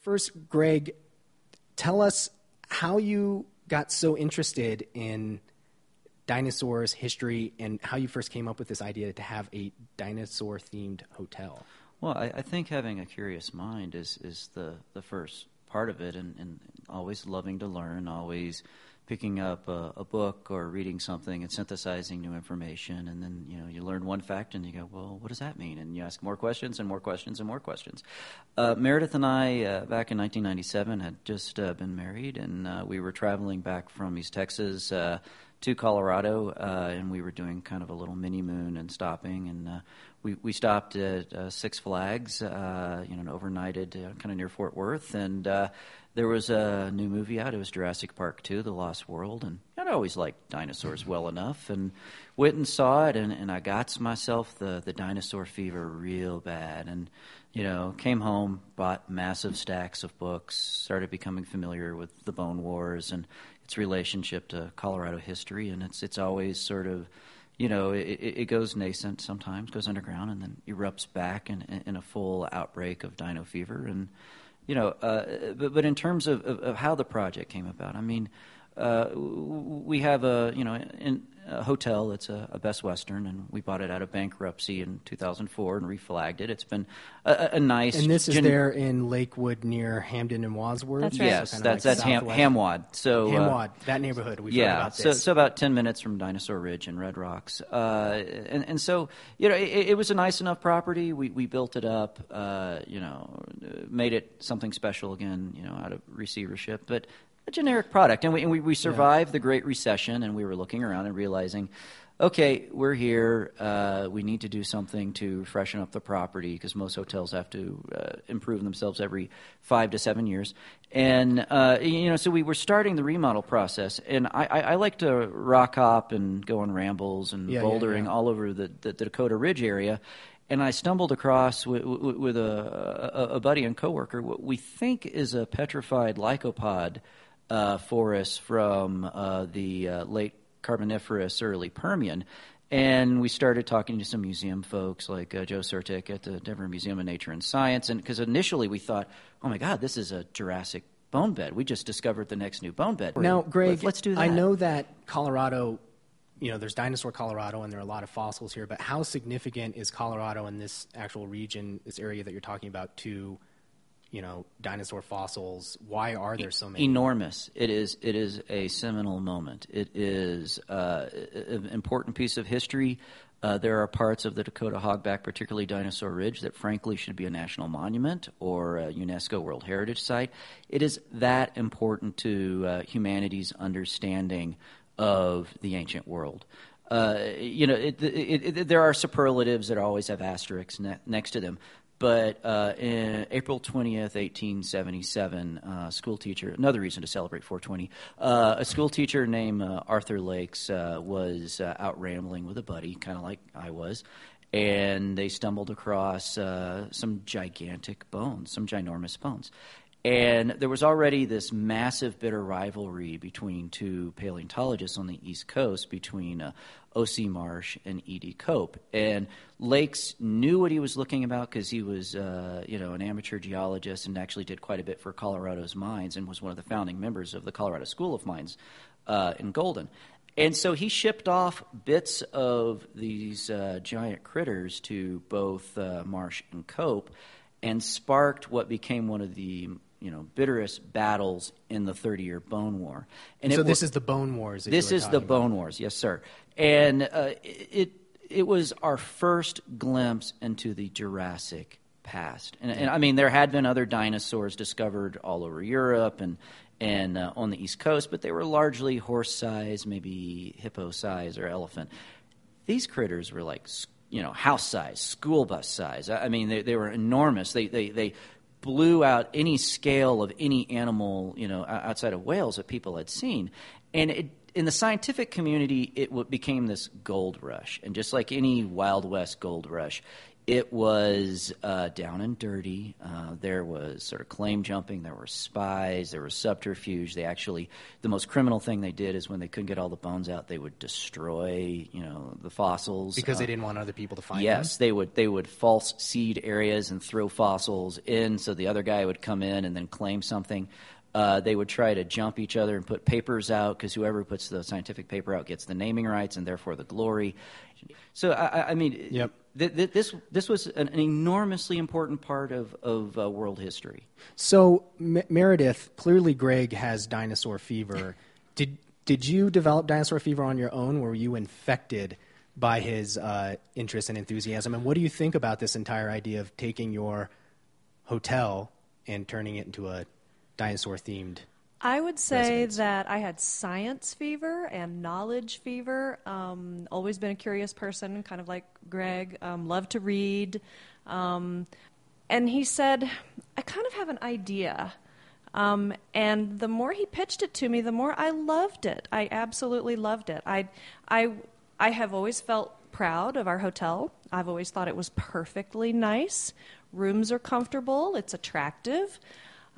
first, Greg, tell us how you got so interested in dinosaurs, history, and how you first came up with this idea to have a dinosaur-themed hotel. Well, I think having a curious mind is the first part of it, and always loving to learn, always picking up a book or reading something and synthesizing new information, and then you learn one fact and you go, well, what does that mean? And you ask more questions and more questions and more questions. Meredith and I, back in 1997, had just been married, and we were traveling back from East Texas to Colorado, and we were doing kind of a little mini moon and stopping, and we stopped at Six Flags, and overnighted kind of near Fort Worth, and there was a new movie out. It was Jurassic Park 2, The Lost World, and I'd always liked dinosaurs well enough, and went and saw it, and I got myself the dinosaur fever real bad, and came home, bought massive stacks of books, started becoming familiar with the Bone Wars and its relationship to Colorado history, and it's always sort of, it goes nascent sometimes, goes underground, and then erupts back in a full outbreak of dino fever, and but in terms of how the project came about, I mean, we have a hotel that's a Best Western, and we bought it out of bankruptcy in 2004 and reflagged it. It's been a nice... And this is there in Lakewood near Hamden and Wadsworth? That's right. Yes, that's Hamwad. So, Hamwad, that neighborhood. We've heard about this. So about 10 minutes from Dinosaur Ridge and Red Rocks. And so, it was a nice enough property. We built it up, made it something special again, out of receivership. But a generic product, and we survived the Great Recession, and we were looking around and realizing, okay, we're here. We need to do something to freshen up the property because most hotels have to improve themselves every 5 to 7 years. And so we were starting the remodel process. And I like to rock hop and go on rambles and bouldering all over the Dakota Ridge area. And I stumbled across with a buddy and coworker what we think is a petrified lycopod forest from the late Carboniferous, early Permian. And we started talking to some museum folks like Joe Surtick at the Denver Museum of Nature and Science. And because initially we thought, oh my God, this is a Jurassic bone bed. We just discovered the next new bone bed. Now, Greg, let's do that. I know that Colorado, there's Dinosaur Colorado, and there are a lot of fossils here. But how significant is Colorado in this actual region, this area that you're talking about, to dinosaur fossils? Why are there so many? Enormous. It is a seminal moment. It is an important piece of history. There are parts of the Dakota hogback, particularly Dinosaur Ridge, that frankly should be a national monument or a UNESCO World Heritage Site. It is that important to humanity's understanding of the ancient world. There are superlatives that always have asterisks next to them. But in April 20th, 1877, school teacher, another reason to celebrate 420, a school teacher named Arthur Lakes was out rambling with a buddy, kind of like I was, and they stumbled across some gigantic bones, some ginormous bones. And there was already this massive bitter rivalry between two paleontologists on the East Coast, between O.C. Marsh and E.D. Cope. And Lakes knew what he was looking about because he was, an amateur geologist and actually did quite a bit for Colorado's mines and was one of the founding members of the Colorado School of Mines in Golden. And so he shipped off bits of these giant critters to both Marsh and Cope and sparked what became one of the bitterest battles in the 30-year Bone War. And so this is the Bone Wars. This is the Bone Wars, yes, sir. And it was our first glimpse into the Jurassic past. And I mean, there had been other dinosaurs discovered all over Europe and on the East Coast, but they were largely horse size, maybe hippo size or elephant. These critters were like, house size, school bus size. I mean, they were enormous. They blew out any scale of any animal, outside of whales that people had seen. And in the scientific community, it became this gold rush. And just like any Wild West gold rush, It was down and dirty. There was sort of claim jumping. There were spies. There was subterfuge. The most criminal thing they did is when they couldn't get all the bones out, they would destroy, the fossils Because they didn't want other people to find them? Yes, they would false seed areas and throw fossils in, so the other guy would come in and then claim something. They would try to jump each other and put papers out, because whoever puts the scientific paper out gets the naming rights and therefore the glory. So I mean, yep. This was an enormously important part of world history. So Meredith, clearly Greg has dinosaur fever. Did you develop dinosaur fever on your own? Were you infected by his interest and enthusiasm? And what do you think about this entire idea of taking your hotel and turning it into a dinosaur-themed I would say residence? that I had science fever and knowledge fever. Always been a curious person, kind of like Greg. Loved to read. And he said, I kind of have an idea. And the more he pitched it to me, the more I loved it. I absolutely loved it. I have always felt proud of our hotel. I've always thought it was perfectly nice. Rooms are comfortable. It's attractive.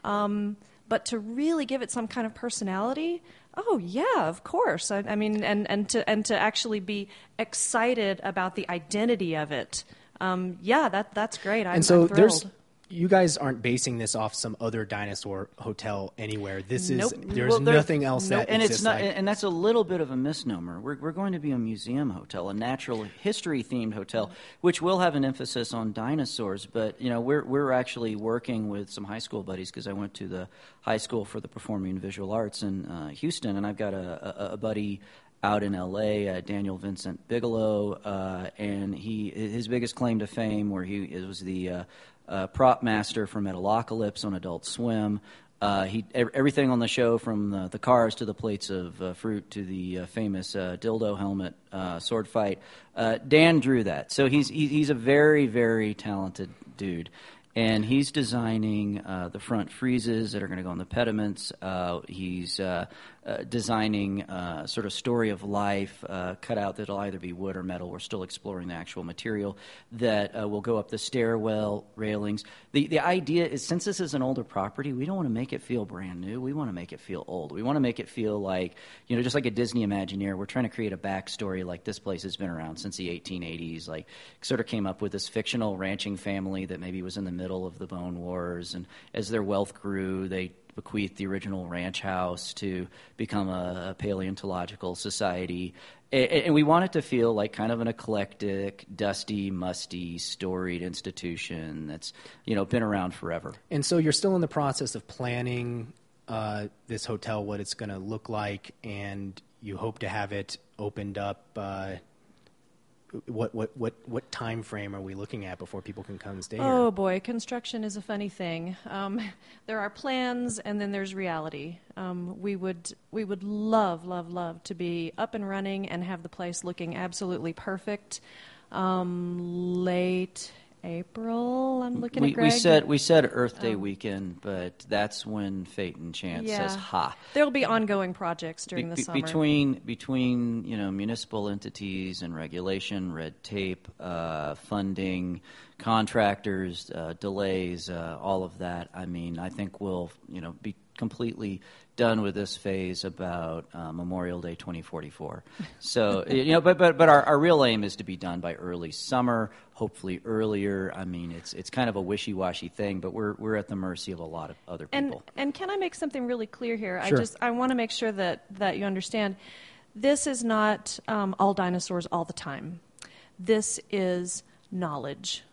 But to really give it some kind of personality, oh yeah, of course. I mean, and to actually be excited about the identity of it, that's great. I'm thrilled. You guys aren't basing this off some other dinosaur hotel anywhere. This is Nope. there's nothing else that and exists. it's not, and that's a little bit of a misnomer. We're going to be a museum hotel, a natural history themed hotel, which will have an emphasis on dinosaurs. But we're actually working with some high school buddies, because I went to the high school for the performing and visual arts in Houston, and I've got a buddy out in L.A., Daniel Vincent Bigelow, and his biggest claim to fame, it was the prop master for Metalocalypse on Adult Swim. Everything on the show, from the cars to the plates of fruit to the famous dildo helmet sword fight, Dan drew that. So he's a very, very talented dude. And he's designing the front friezes that are going to go on the pediments. He's designing sort of story of life cutout that'll either be wood or metal. We're still exploring the actual material that will go up the stairwell railings. The idea is, since this is an older property, we don't want to make it feel brand new. We want to make it feel old. We want to make it feel like, just like a Disney Imagineer. We're trying to create a backstory, like this place has been around since the 1880s. Like, sort of came up with this fictional ranching family that maybe was in the middle of the Bone Wars, and as their wealth grew, they bequeathed the original ranch house to become a paleontological society. And we want it to feel like kind of an eclectic, dusty, musty, storied institution that's, been around forever. And so you're still in the process of planning this hotel, what it's going to look like, and you hope to have it opened up. What time frame are we looking at before people can come and stay here? Oh boy, construction is a funny thing. There are plans, and then there's reality. We would love to be up and running and have the place looking absolutely perfect. Late April, I'm looking at Greg. We said Earth Day weekend, but that's when fate and chance says ha. There will be ongoing projects during the summer. Between municipal entities and regulation, red tape, funding, contractors, delays, all of that. I mean, I think we'll be completely done with this phase about Memorial Day 2044. So but our real aim is to be done by early summer, hopefully earlier. I mean, it's kind of a wishy-washy thing, but we're at the mercy of a lot of other people. And can I make something really clear here? Sure. I want to make sure that you understand. This is not all dinosaurs all the time. This is knowledge.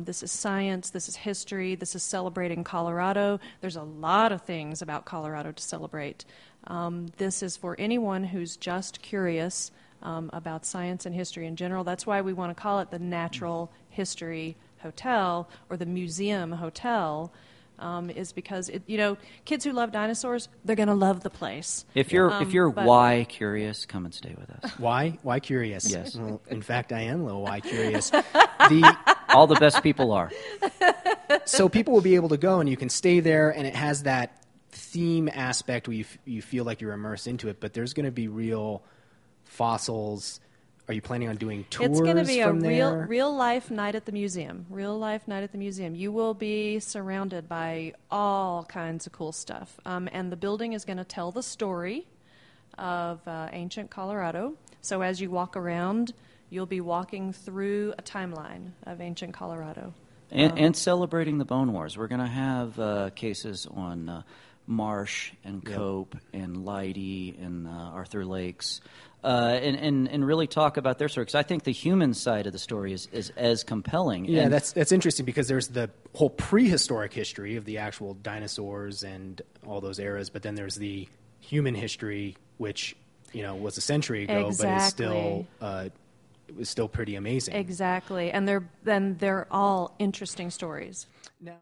This is science, this is history, this is celebrating Colorado. There's a lot of things about Colorado to celebrate. This is for anyone who's just curious about science and history in general. That's why we want to call it the Natural History Hotel or the Museum Hotel, is because kids who love dinosaurs, they're going to love the place. If you're why curious, come and stay with us. Why curious? Yes. Well, in fact, I am a little why curious. All the best people are. So people will be able to go, and you can stay there, and it has that theme aspect where you feel like you're immersed into it, but there's going to be real fossils, are you planning on doing tours It's going to be a from there? real life night at the museum. Real life night at the museum. You will be surrounded by all kinds of cool stuff. And the building is going to tell the story of ancient Colorado. So as you walk around, you'll be walking through a timeline of ancient Colorado. And celebrating the Bone Wars. We're going to have cases on Marsh and Cope and Leidy and Arthur Lakes. And really talk about their story, because I think the human side of the story is as compelling. Yeah, and that's interesting, because there's the whole prehistoric history of the actual dinosaurs and all those eras, but then there's the human history, which was a century ago, Exactly. but it was still pretty amazing. Exactly. And they're all interesting stories. Now,